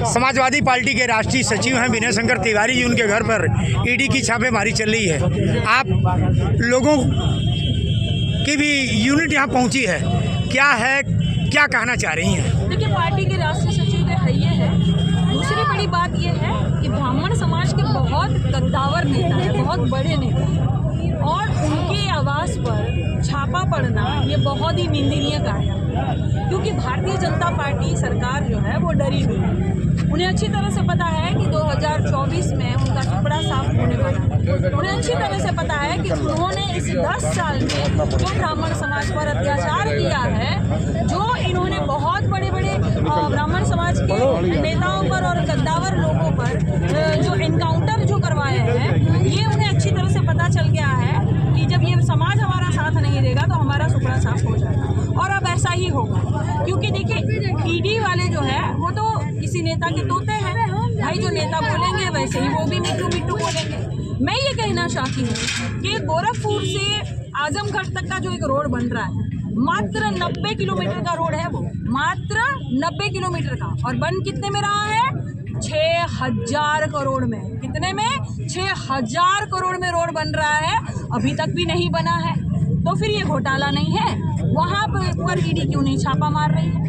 Samajwadi party के राष्ट्रीय सचिव हैं विनय शंकर तिवारी जी, उनके घर पर ईडी की छापेमारी चल रही है। आप लोगों की भी यूनिट यहाँ पहुँची है, क्या कहना चाह रही हैं? देखिए, पार्टी के राष्ट्रीय सचिव तो है ये है। दूसरी बड़ी बात ये है कि ब्राह्मण समाज के बहुत कद्दावर नेता है, बहुत बड़े नेता है, और उनके आवास पर छापा पड़ना ये बहुत ही निंदनीय कार्य है। क्योंकि भारतीय जनता पार्टी सरकार जो है वो डरी हुई है। उन्हें अच्छी तरह से पता है कि 2024 में उनका टुकड़ा साफ होने वाला है। उन्हें अच्छी तरह से पता है कि उन्होंने इस 10 साल में जो ब्राह्मण समाज पर अत्याचार किया है, जो इन्होंने बहुत बड़े बड़े ब्राह्मण समाज के नेताओं पर और कद्दावर लोगों पर जो एनकाउंटर जो करवाए हैं, ये उन्हें अच्छी तरह से पता चल गया है कि जब ये समाज हमारा साथ नहीं देगा तो हमारा टुकड़ा साफ हो जाएगा। और अब ऐसा ही होगा, क्योंकि देखिए ईडी वाले जो है वो तो किसी नेता के तोते हैं भाई। जो नेता बोलेंगे वैसे ही वो भी मिट्टू मिट्टू बोलेंगे। मैं ये कहना चाहती हूँ कि गोरखपुर से आजमगढ़ तक का जो एक रोड बन रहा है, मात्र 90 किलोमीटर का रोड है, वो मात्र 90 किलोमीटर का, और बन कितने में रहा है? 6000 करोड़ में। कितने में? 6000 करोड़ में रोड बन रहा है, अभी तक भी नहीं बना है। तो फिर ये घोटाला नहीं है? वहाँ पर ईडी क्यों नहीं छापा मार रही है?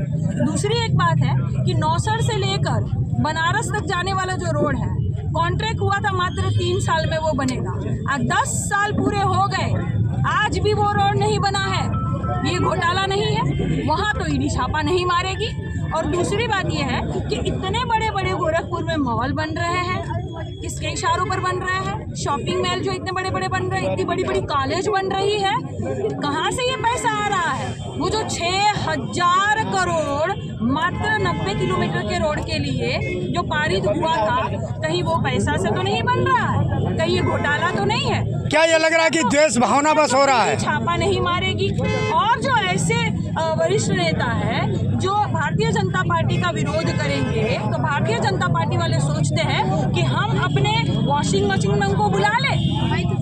दूसरी एक बात है कि नौसर से लेकर बनारस तक जाने वाला जो रोड है, कॉन्ट्रैक्ट हुआ था मात्र 3 साल में वो बनेगा। आज 10 साल पूरे हो गए, आज भी वो रोड नहीं बना है। ये घोटाला नहीं है? वहाँ तो ईडी छापा नहीं मारेगी। और दूसरी बात ये है कि इतने बड़े बड़े गोरखपुर में मॉल बन रहे हैं, किसके इशारों पर बन रहे हैं? शॉपिंग मॉल जो इतने बड़े बड़े बन रहे हैं, इतनी बड़ी बड़ी कॉलेज बन रही है, कहाँ से ये पैसा आ रहा है? वो जो 6000 करोड़ मात्र 90 किलोमीटर के रोड के लिए जो पारित हुआ था, कहीं वो पैसा से तो नहीं बन रहा है? कहीं ये घोटाला तो नहीं है? क्या ये लग रहा है कि द्वेष भावना बस हो रहा है? छापा नहीं मारेगी। और जो ऐसे वरिष्ठ नेता है जो भारतीय जनता पार्टी का विरोध करेंगे, तो भारतीय जनता पार्टी वाले सोचते हैं कि हम अपने वॉशिंग मशीन को बुला लें।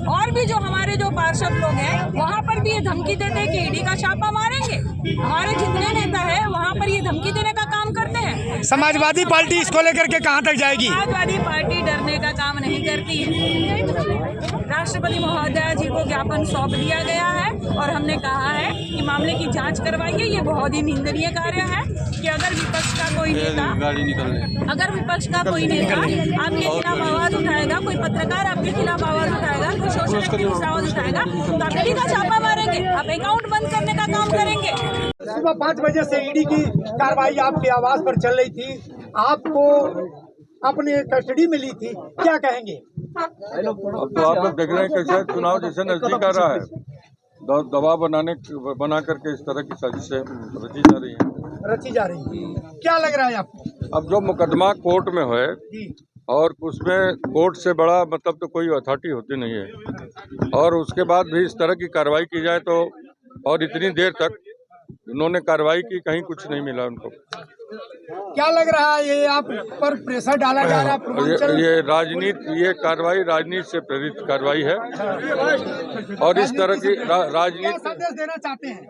और भी जो हमारे जो पार्षद लोग हैं वहाँ पर भी ये धमकी देते हैं कि ईडी का छापा मारेंगे। हमारे जितने नेता है वहाँ पर ये धमकी देने का काम करते हैं। समाजवादी पार्टी इसको लेकर के कहाँ तक जाएगी? समाजवादी पार्टी डरने का काम नहीं करती है। राष्ट्रपति महोदय जी को ज्ञापन सौंप दिया गया है और हमने कहा है कि मामले की जांच करवाइए। ये बहुत ही निंदनीय कार्य है कि अगर विपक्ष का कोई नेता आपके खिलाफ आवाज उठाएगा, कोई पत्रकार आपके खिलाफ आवाज उठाएगा, कोई सोशल एक्टिविस्ट आवाज उठाएगा, तो आप ईडी का छापा मारेंगे, आप अकाउंट बंद करने का काम करेंगे। सुबह 5 बजे से ईडी की कार्रवाई आपके आवास पर चल रही थी, आपको अपने कस्टडी में ली थी, क्या कहेंगे? अब तो आप लोग देख रहे हैं कैसे चुनाव जैसे नजदीक आ रहा है, दबाव बना करके इस तरह की साजिशें रची जा रही है। क्या लग रहा है आपको? अब जो मुकदमा कोर्ट में है और उसमें कोर्ट से बड़ा मतलब तो कोई अथॉरिटी होती नहीं है, और उसके बाद भी इस तरह की कार्रवाई की जाए तो, और इतनी देर तक उन्होंने कार्रवाई की, कहीं कुछ नहीं मिला उनको। क्या लग रहा है ये आप पर प्रेशर डाला जा रहा है? ये राजनीति, ये कार्रवाई राजनीति से प्रेरित कार्रवाई है, और इस तरह की संदेश देना चाहते हैं?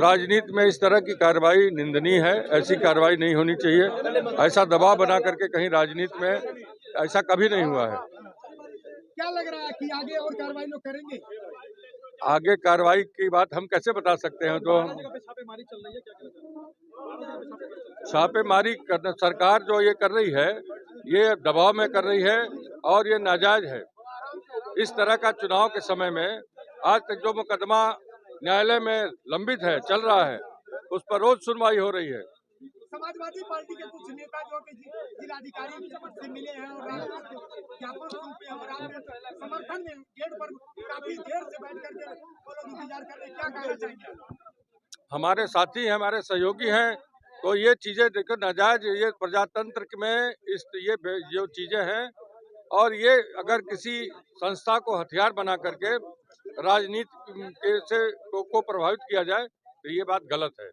राजनीति में इस तरह की कार्रवाई निंदनीय है, ऐसी कार्रवाई नहीं होनी चाहिए। ऐसा दबाव बना करके कहीं राजनीति में ऐसा कभी नहीं हुआ है। क्या लग रहा है कि आगे और कार्रवाई लोग करेंगे? आगे कार्रवाई की बात हम कैसे बता सकते हैं? तो छापेमारी करना, सरकार जो ये कर रही है ये दबाव में कर रही है और ये नाजायज है। इस तरह का चुनाव के समय में आज तक जो मुकदमा न्यायालय में लंबित है, चल रहा है, उस पर रोज सुनवाई हो रही है। समाजवादी पार्टी के कुछ नेता जो कि जिलाधिकारी से मिले हैं और ज्ञापन सौंपे हैं और आपके समर्थन में गेट पर काफी देर से बैठ करके वो लोग इंतजार कर रहे हैं, क्या कहना चाहेंगे? हमारे साथी हैं, हमारे सहयोगी हैं, तो ये चीजें देखो नाजायज, ये प्रजातंत्र में ये जो चीजें हैं, और ये अगर किसी संस्था को हथियार बना करके राजनीति से को प्रभावित किया जाए तो ये बात गलत है।